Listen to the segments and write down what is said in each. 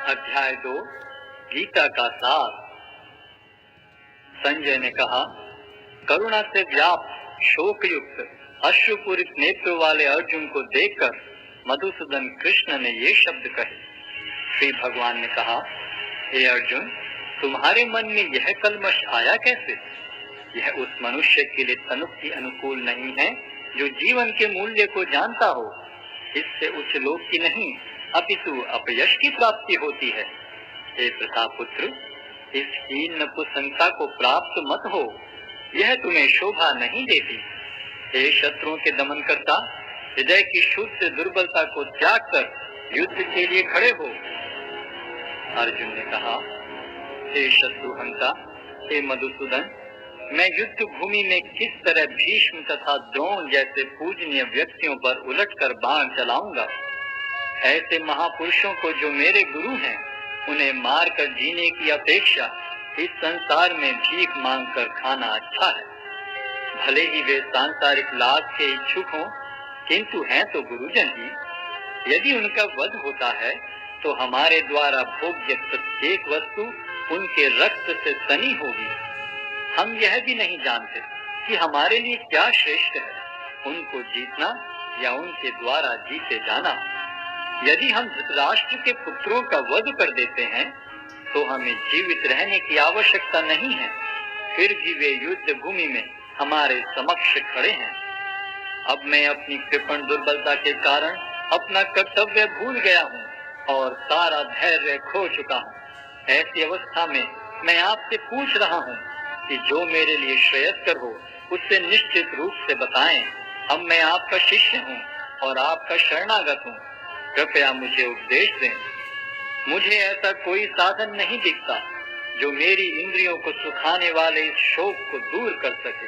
अध्याय 2 गीता का सार। संजय ने कहा, करुणा से व्याप्त शोक युक्त अश्रुपूरित नेत्र वाले अर्जुन को देखकर मधुसूदन कृष्ण ने ये शब्द कहे। श्री भगवान ने कहा, हे अर्जुन, तुम्हारे मन में यह कलमश आया कैसे? यह उस मनुष्य के लिए तनुक्ति अनुकूल नहीं है जो जीवन के मूल्य को जानता हो। इससे उच्च लोक की नहीं अपितु अपयश की प्राप्ति होती है। हे प्रतापुत्र, इस हीन नपुंसकता को प्राप्त मत हो, यह तुम्हें शोभा नहीं देती। हे शत्रुओं के दमन करता, हृदय की शुद्ध दुर्बलता को त्याग कर युद्ध के लिए खड़े हो। अर्जुन ने कहा, हे शत्रुहंता, हे मधुसूदन, मैं युद्ध भूमि में किस तरह भीष्म तथा द्रोण जैसे पूजनीय व्यक्तियों पर उलटकर बाण चलाऊंगा? ऐसे महापुरुषों को जो मेरे गुरु हैं, उन्हें मारकर जीने की अपेक्षा इस संसार में भीख मांगकर खाना अच्छा है। भले ही वे सांसारिक लाभ के इच्छुक हों, किंतु हैं तो गुरुजन ही। यदि उनका वध होता है तो हमारे द्वारा भोग्य प्रत्येक वस्तु उनके रक्त से तनी होगी। हम यह भी नहीं जानते कि हमारे लिए क्या श्रेष्ठ है, उनको जीतना या उनके द्वारा जीते जाना। यदि हम धृतराष्ट्र के पुत्रों का वध कर देते हैं तो हमें जीवित रहने की आवश्यकता नहीं है, फिर भी वे युद्ध भूमि में हमारे समक्ष खड़े हैं। अब मैं अपनी कृपण दुर्बलता के कारण अपना कर्तव्य भूल गया हूँ और सारा धैर्य खो चुका हूँ। ऐसी अवस्था में मैं आपसे पूछ रहा हूँ कि जो मेरे लिए श्रेयस्कर हो उससे निश्चित रूप से बताएं। अब मैं आपका शिष्य हूँ और आपका शरणागत हूँ, कृपया मुझे उपदेश दें। मुझे ऐसा कोई साधन नहीं दिखता जो मेरी इंद्रियों को सुखाने वाले इस शोक को दूर कर सके।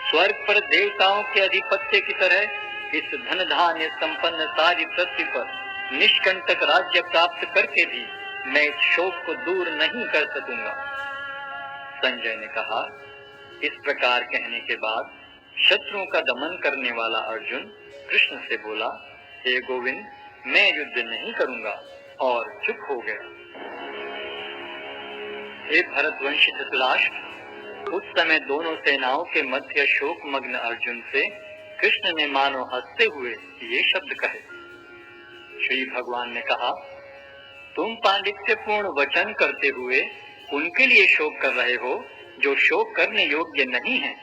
स्वर्ग पर देवताओं के अधिपत्य की तरह इस धन धान्य संपन्न सारी पृथ्वी पर निष्कंटक राज्य प्राप्त करके भी मैं इस शोक को दूर नहीं कर सकूंगा। संजय ने कहा, इस प्रकार कहने के बाद शत्रुओं का दमन करने वाला अर्जुन कृष्ण से बोला, हे गोविंद, मैं युद्ध नहीं करूंगा, और चुप हो गया। हे भरतवंशी धृतराष्ट्र, उस समय दोनों सेनाओं के मध्य शोकमग्न अर्जुन से कृष्ण ने मानो हंसते हुए ये शब्द कहे। श्री भगवान ने कहा, तुम पांडित्यपूर्ण वचन करते हुए उनके लिए शोक कर रहे हो जो शोक करने योग्य नहीं है।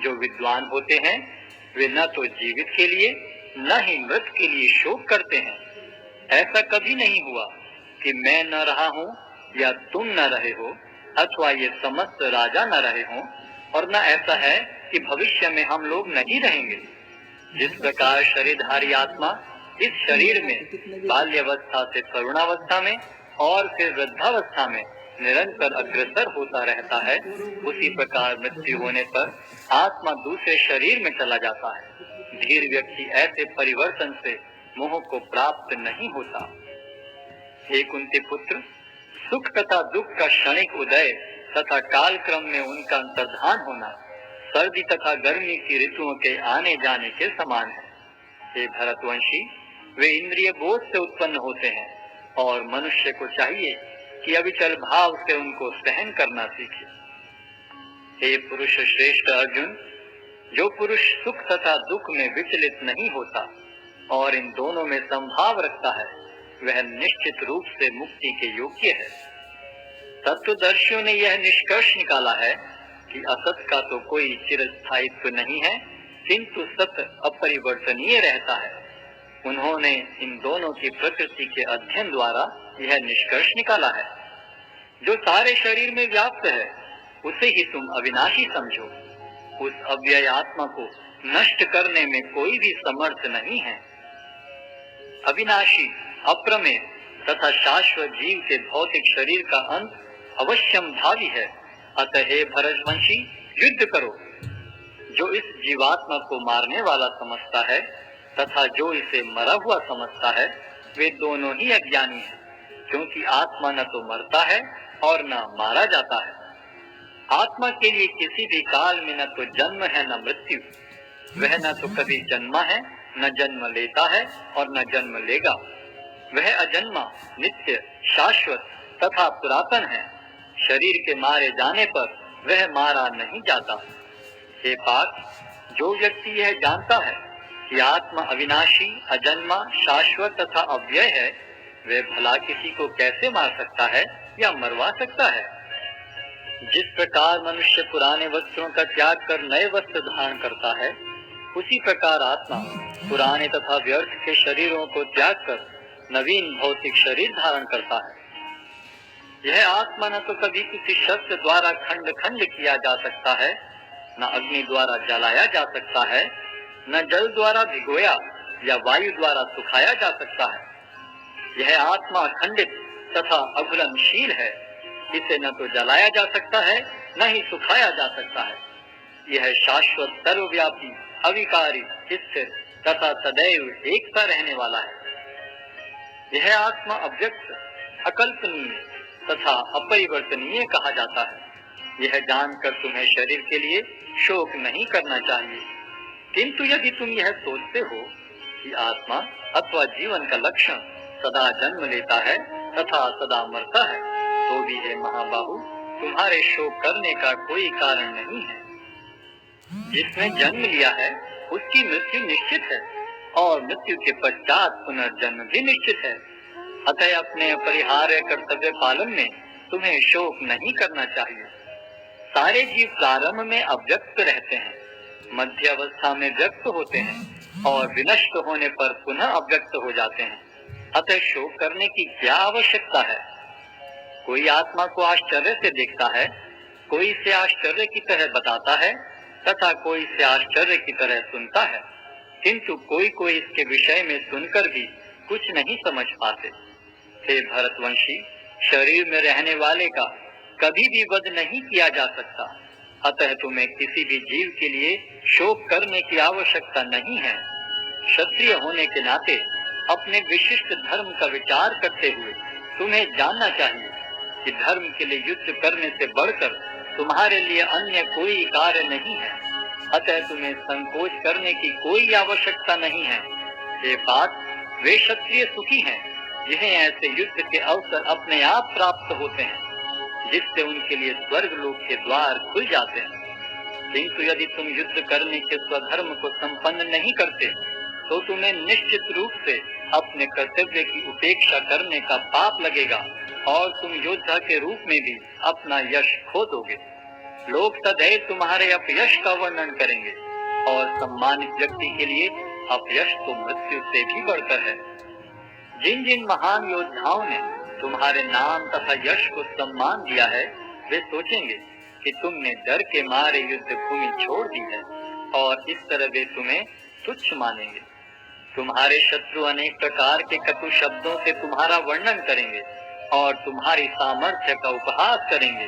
जो विद्वान होते हैं वे न तो जीवित के लिए न ही मृत के लिए शोक करते हैं। ऐसा कभी नहीं हुआ कि मैं न रहा हूँ या तुम न रहे हो, अथवा ये समस्त राजा न रहे हों, और न ऐसा है कि भविष्य में हम लोग नहीं रहेंगे। जिस प्रकार शरीरधारी आत्मा इस शरीर में बाल्यावस्था से तरुणावस्था में और फिर वृद्धावस्था में निरंतर अग्रसर होता रहता है, उसी प्रकार मृत्यु होने पर आत्मा दूसरे शरीर में चला जाता है। धीर व्यक्ति ऐसे परिवर्तन से मोह को प्राप्त नहीं होता। हे कुंती पुत्र, सुख तथा दुख का क्षणिक उदय तथा काल क्रम में उनका अंतर्धान होना सर्दी तथा गर्मी की ऋतुओं के आने जाने के समान है। हे भरतवंशी, वे इंद्रिय बोध से उत्पन्न होते हैं और मनुष्य को चाहिए कि अविचल भाव से उनको सहन करना सीखे। हे पुरुष श्रेष्ठ अर्जुन, जो पुरुष सुख तथा दुख में विचलित नहीं होता और इन दोनों में संभाव रखता है, वह निश्चित रूप से मुक्ति के योग्य है। तत्वदर्शियों ने यह निष्कर्ष निकाला है कि असत का तो कोई चिरस्थायित्व नहीं है, किंतु सत अपरिवर्तनीय रहता है। उन्होंने इन दोनों की प्रकृति के अध्ययन द्वारा यह निष्कर्ष निकाला है। जो सारे शरीर में व्याप्त है उसे ही तुम अविनाशी समझो। उस अव्यय आत्मा को नष्ट करने में कोई भी समर्थ नहीं है। अविनाशी, अप्रमेय तथा शाश्वत जीव के भौतिक शरीर का अंत अवश्यम भावी है। अतः हे भरतवंशी, युद्ध करो। जो इस जीवात्मा को मारने वाला समझता है तथा जो इसे मरा हुआ समझता है, वे दोनों ही अज्ञानी हैं, क्योंकि आत्मा न तो मरता है और न मारा जाता है। आत्मा के लिए किसी भी काल में न तो जन्म है न मृत्यु। वह न तो कभी जन्मा है, न जन्म लेता है और न जन्म लेगा। वह अजन्मा, नित्य, शाश्वत तथा पुरातन है। शरीर के मारे जाने पर वह मारा नहीं जाता। हे पार्थ, जो व्यक्ति यह जानता है कि आत्मा अविनाशी, अजन्मा, शाश्वत तथा अव्यय है, वह भला किसी को कैसे मार सकता है या मरवा सकता है? जिस प्रकार मनुष्य पुराने वस्त्रों का त्याग कर नए वस्त्र धारण करता है, उसी प्रकार आत्मा पुराने तथा व्यर्थ के शरीरों को त्याग कर नवीन भौतिक शरीर धारण करता है। यह आत्मा न तो कभी किसी शस्त्र द्वारा खंड खंड किया जा सकता है, न अग्नि द्वारा जलाया जा सकता है, न जल द्वारा भिगोया या वायु द्वारा सुखाया जा सकता है। यह आत्मा अखंडित तथा अघुलनशील है। इसे न तो जलाया जा सकता है, न ही सुखाया जा सकता है। यह शाश्वत, सर्वव्यापी, अविकारी, स्थिर तथा सदैव एक सा रहने वाला है। यह आत्मा अव्यक्त, अकल्पनीय तथा अपरिवर्तनीय कहा जाता है। यह जानकर तुम्हें शरीर के लिए शोक नहीं करना चाहिए। किंतु यदि तुम यह सोचते हो कि आत्मा अथवा जीवन का लक्षण सदा जन्म लेता है तथा सदा मरता है, तो भी हे महाबाहु, तुम्हारे शोक करने का कोई कारण नहीं है। जिसने जन्म लिया है उसकी मृत्यु निश्चित है और मृत्यु के पश्चात पुनर्जन्म भी निश्चित है। अतः अपने अपरिहार्य कर्तव्य पालन में तुम्हें शोक नहीं करना चाहिए। सारे जीव प्रारंभ में अव्यक्त रहते हैं, मध्य अवस्था में व्यक्त होते हैं और विनष्ट होने पर पुनः अव्यक्त हो जाते हैं। अतः शोक करने की क्या आवश्यकता है? कोई आत्मा को आश्चर्य से देखता है, कोई इसे आश्चर्य की तरह बताता है तथा कोई इसे आश्चर्य की तरह सुनता है, किंतु कोई कोई इसके विषय में सुनकर भी कुछ नहीं समझ पाते। हे भरतवंशी, शरीर में रहने वाले का कभी भी वध नहीं किया जा सकता। अतः तुम्हें किसी भी जीव के लिए शोक करने की आवश्यकता नहीं है। क्षत्रिय होने के नाते अपने विशिष्ट धर्म का विचार करते हुए तुम्हें जानना चाहिए कि धर्म के लिए युद्ध करने से बढ़कर तुम्हारे लिए अन्य कोई कार्य नहीं है। अतः तुम्हें संकोच करने की कोई आवश्यकता नहीं है। ये बात वे क्षत्रिय सुखी हैं जिन्हें ऐसे युद्ध के अवसर अपने आप प्राप्त होते हैं, जिससे उनके लिए स्वर्ग लोक के द्वार खुल जाते हैं। किंतु यदि तुम युद्ध करने के स्वधर्म को संपन्न नहीं करते, तो तुम्हें निश्चित रूप से अपने कर्तव्य की उपेक्षा करने का पाप लगेगा और तुम योद्धा के रूप में भी अपना यश खो दोगे। लोग सदैव तुम्हारे अपयश का वर्णन करेंगे और सम्मानित व्यक्ति के लिए अपयश तो मृत्यु से भी बढ़कर है। जिन जिन महान योद्धाओं ने तुम्हारे नाम तथा यश को सम्मान दिया है, वे सोचेंगे कि तुमने डर के मारे युद्ध भूमि छोड़ दी है और इस तरह वे तुम्हें तुच्छ मानेंगे। तुम्हारे शत्रु अनेक प्रकार के कटु शब्दों से तुम्हारा वर्णन करेंगे और तुम्हारी सामर्थ्य का उपहास करेंगे।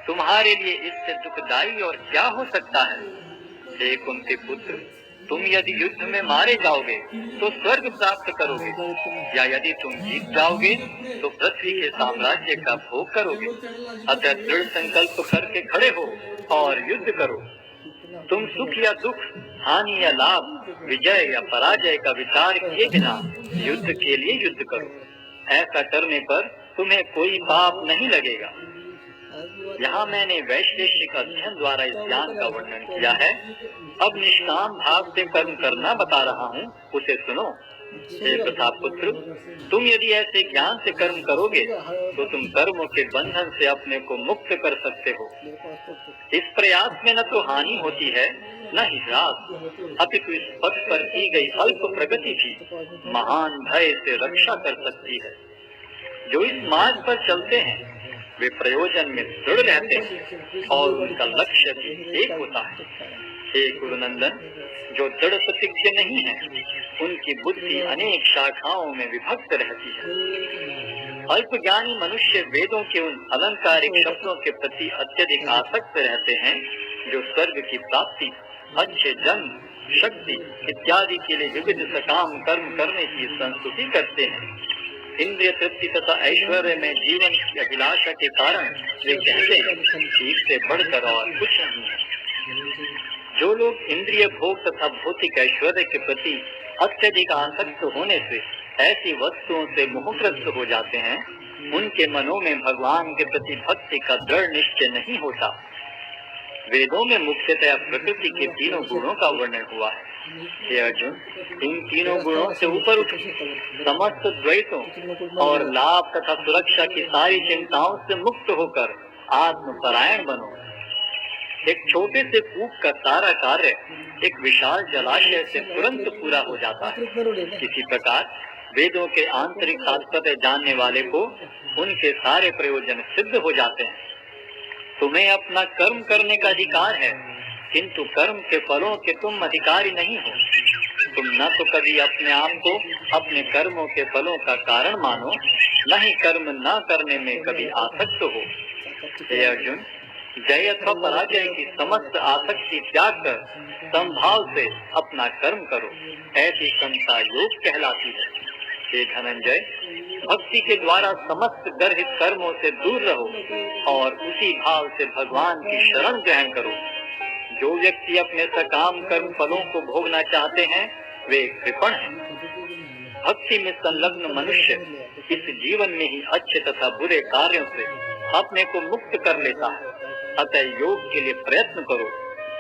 तुम्हारे लिए इससे दुखदाई और क्या हो सकता है? हे कुंती पुत्र, तुम यदि युद्ध में मारे जाओगे तो स्वर्ग प्राप्त करोगे, या यदि तुम जीत जाओगे तो पृथ्वी के साम्राज्य का भोग करोगे। अतः दृढ़ संकल्प करके खड़े हो और युद्ध करो। तुम सुख या दुख, हानि या लाभ, विजय या पराजय का विचार किए बिना युद्ध के लिए युद्ध करो। ऐसा करने पर तुम्हें कोई पाप नहीं लगेगा। यहाँ मैंने वैशेषिक अध्ययन द्वारा इस ज्ञान का वर्णन किया है। अब निष्काम भाव से कर्म करना बता रहा हूँ, उसे सुनो। हे प्रताप पुत्र, तुम यदि ऐसे ज्ञान से कर्म करोगे तो तुम कर्मों के बंधन से अपने को मुक्त कर सकते हो। इस प्रयास में न तो हानि होती है न ही ह्रास, अपितु इस पथ पर की गई अल्प प्रगति भी महान भय से रक्षा कर सकती है। जो इस मार्ग पर चलते हैं वे प्रयोजन में दृढ़ रहते हैं और उनका लक्ष्य भी एक होता है। हे गुरुनंदन, जो दृढ़ प्रतिज्ञ नहीं है, उनकी बुद्धि अनेक शाखाओं में विभक्त रहती है। अल्पज्ञानी मनुष्य वेदों के उन अलंकारिक शब्दों के प्रति अत्यधिक आसक्त रहते हैं जो स्वर्ग की प्राप्ति, अच्छे जन्म, शक्ति इत्यादि के लिए विविध सकाम कर्म करने की संस्तुति करते हैं। इंद्रिय तृप्ति तथा ऐश्वर्य में जीवन की अभिलाषा के कारण वे कहते हैं कि इससे बढ़कर और कुछ नहीं है। जो लोग इंद्रिय भोग तथा भौतिक ऐश्वर्य के प्रति अत्यधिक आसक्त होने से ऐसी वस्तुओं से मोहग्रस्त हो जाते हैं, उनके मनों में भगवान के प्रति भक्ति का दृढ़ निश्चय नहीं होता। वेदों में मुख्यतः प्रकृति के तीनों गुणों का वर्णन हुआ है। हे अर्जुन, इन तीनों गुणों से ऊपर उठ समस्त द्वैतों और लाभ तथा सुरक्षा की सारी चिंताओं से मुक्त होकर आत्मपरायण बनो। एक छोटे से कूप का सारा कार्य एक विशाल जलाशय से तुरंत पूरा हो जाता है। इसी प्रकार वेदों के आंतरिक तात्पर्य जानने वाले को उनके सारे प्रयोजन सिद्ध हो जाते हैं। तुम्हें अपना कर्म करने का अधिकार है, किंतु कर्म के फलों के तुम अधिकारी नहीं हो। तुम न तो कभी अपने आप को अपने कर्मों के फलों का कारण मानो, न ही कर्म न करने में कभी आसक्त हो। हे अर्जुन, जय अथवा पराजय की समस्त आसक्ति त्याग कर समभाव से अपना कर्म करो, ऐसी क्षमता योग कहलाती है। हे धनंजय, भक्ति के द्वारा समस्त गर्हित कर्मों से दूर रहो और उसी भाव से भगवान की शरण ग्रहण करो। जो व्यक्ति अपने सकाम कर्म फलों को भोगना चाहते हैं, वे कृपण हैं। भक्ति में संलग्न मनुष्य इस जीवन में ही अच्छे तथा बुरे कार्यों से अपने को मुक्त कर लेता है। अतः योग के लिए प्रयत्न करो,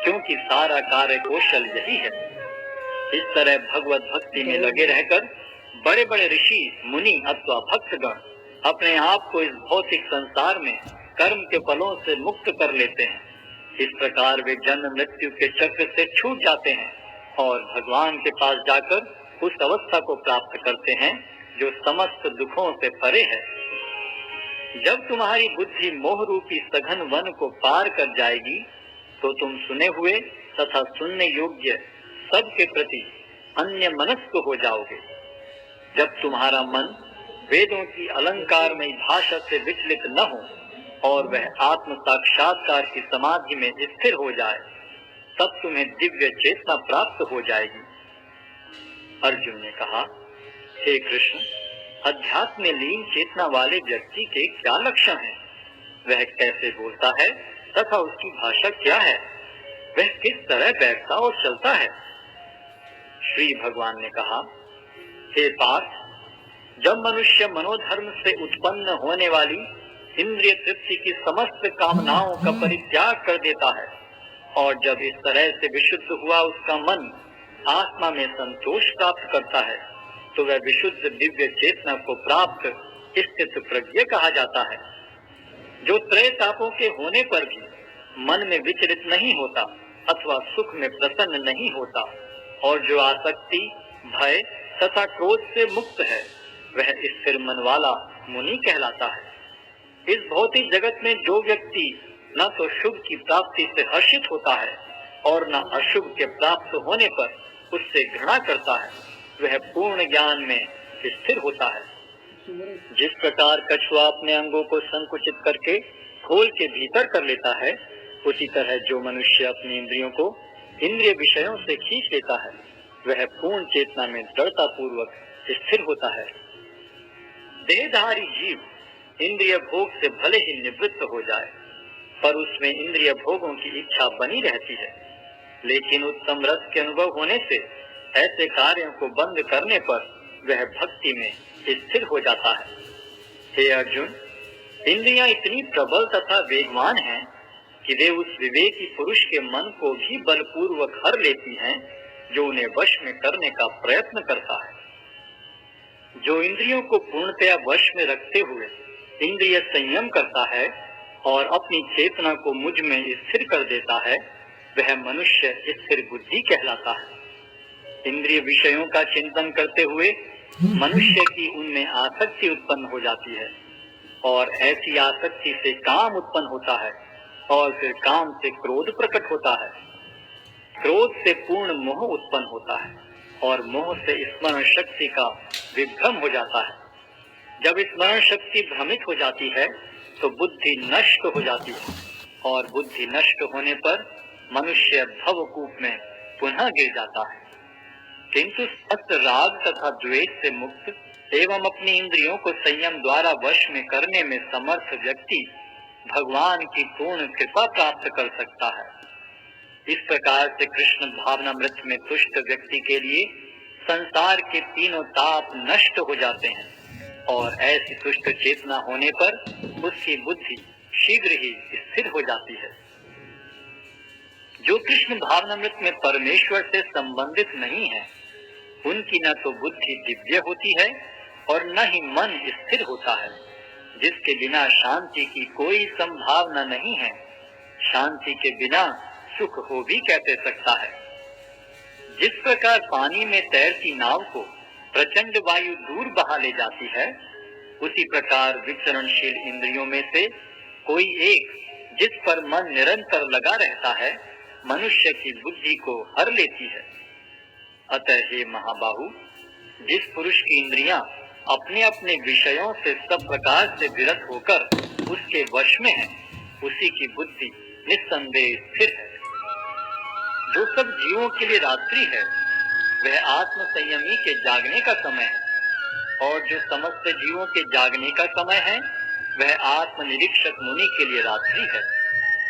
क्योंकि सारा कार्य कौशल यही है। इस तरह भगवत भक्ति में लगे रहकर बड़े बड़े ऋषि, मुनि अथवा भक्तगण अपने आप को इस भौतिक संसार में कर्म के फलों से मुक्त कर लेते हैं। इस प्रकार वे जन्म मृत्यु के चक्र से छूट जाते हैं और भगवान के पास जाकर उस अवस्था को प्राप्त करते हैं जो समस्त दुखों से परे है। जब तुम्हारी बुद्धि मोह रूपी सघन वन को पार कर जाएगी, तो तुम सुने हुए तथा सुनने योग्य सबके प्रति अन्य मनस्क हो जाओगे। जब तुम्हारा मन वेदों की अलंकारमयी भाषा से विचलित न हो और वह आत्म साक्षात्कार की समाधि में स्थिर हो जाए, तब तुम्हें दिव्य चेतना प्राप्त हो जाएगी। अर्जुन ने कहा, हे कृष्ण, अध्यात्म में लीन चेतना वाले व्यक्ति के क्या लक्षण हैं? वह कैसे बोलता है तथा उसकी भाषा क्या है? वह किस तरह बैठता और चलता है? श्री भगवान ने कहा, हे पार्थ, जब मनुष्य मनोधर्म से उत्पन्न होने वाली इंद्रिय तृप्ति की समस्त कामनाओं का परित्याग कर देता है और जब इस तरह से विशुद्ध हुआ उसका मन आत्मा में संतोष प्राप्त करता है, तो वह विशुद्ध दिव्य चेतना को प्राप्त स्थित प्रज्ञ कहा जाता है। जो त्रय तापों के होने पर भी मन में विचलित नहीं होता अथवा सुख में प्रसन्न नहीं होता और जो आसक्ति, भय तथा क्रोध से मुक्त है, वह स्थिर मन वाला मुनि कहलाता है। इस भौतिक जगत में जो व्यक्ति न तो शुभ की प्राप्ति से हर्षित होता है और न अशुभ के प्राप्त होने पर उससे घृणा करता है, वह पूर्ण ज्ञान में स्थिर होता है। जिस प्रकार कछुआ अपने अंगों को संकुचित करके खोल के भीतर कर लेता है, उसी तरह जो मनुष्य अपनी इंद्रियों को इंद्रिय विषयों से खींच लेता है, वह पूर्ण चेतना में दृढ़ता पूर्वक स्थिर होता है। देहधारी जीव इंद्रिय भोग से भले ही निवृत्त हो जाए, पर उसमें इंद्रिय भोगों की इच्छा बनी रहती है। लेकिन उत्तम रस के अनुभव होने से ऐसे कार्यों को बंद करने पर वह भक्ति में स्थिर हो जाता है। हे अर्जुन, इंद्रियां इतनी प्रबल तथा वेगवान हैं कि वे उस विवेकी पुरुष के मन को भी बलपूर्वक हर लेती हैं, जो उन्हें वश में करने का प्रयत्न करता है। जो इंद्रियों को पूर्णतया वश में रखते हुए इंद्रिय संयम करता है और अपनी चेतना को मुझ में स्थिर कर देता है, वह मनुष्य स्थिर बुद्धि कहलाता है। इंद्रिय विषयों का चिंतन करते हुए मनुष्य की उनमें आसक्ति उत्पन्न हो जाती है और ऐसी आसक्ति से काम उत्पन्न होता है और फिर काम से क्रोध प्रकट होता है। क्रोध से पूर्ण मोह उत्पन्न होता है और मोह से स्मरण शक्ति का विभ्रम हो जाता है। जब स्मरण शक्ति भ्रमित हो जाती है तो बुद्धि नष्ट हो जाती है और बुद्धि नष्ट होने पर मनुष्य भवकूप में पुनः गिर जाता है। किंतु सत राग तथा द्वेष से मुक्त एवं अपनी इंद्रियों को संयम द्वारा वश में करने में समर्थ व्यक्ति भगवान की पूर्ण कृपा प्राप्त कर सकता है। इस प्रकार से कृष्ण भावनामृत में तुष्ट व्यक्ति के लिए संसार के तीनों ताप नष्ट हो जाते हैं और ऐसी तुष्ट चेतना होने पर उसकी बुद्धि शीघ्र ही स्थिर हो जाती है। जो कृष्ण भावनामृत में परमेश्वर से संबंधित नहीं है, उनकी न तो बुद्धि दिव्य होती है और न ही मन स्थिर होता है, जिसके बिना शांति की कोई संभावना नहीं है। शांति के बिना सुख हो भी कैसे सकता है। जिस प्रकार पानी में तैरती नाव को प्रचंड वायु दूर बहा ले जाती है, उसी प्रकार विचरणशील इंद्रियों में से कोई एक जिस पर मन निरंतर लगा रहता है, मनुष्य की बुद्धि को हर लेती है। अतः हे महाबाहु, जिस पुरुष की इंद्रियां अपने अपने विषयों से सब प्रकार से विरत होकर उसके वश में है, उसी की बुद्धि निस्संदेह स्थिर है। जो सब जीवों के लिए रात्रि है, वह आत्म संयमी के जागने का समय है, और जो समस्त जीवों के जागने का समय है, वह आत्म निरीक्षक मुनि के लिए रात्रि है।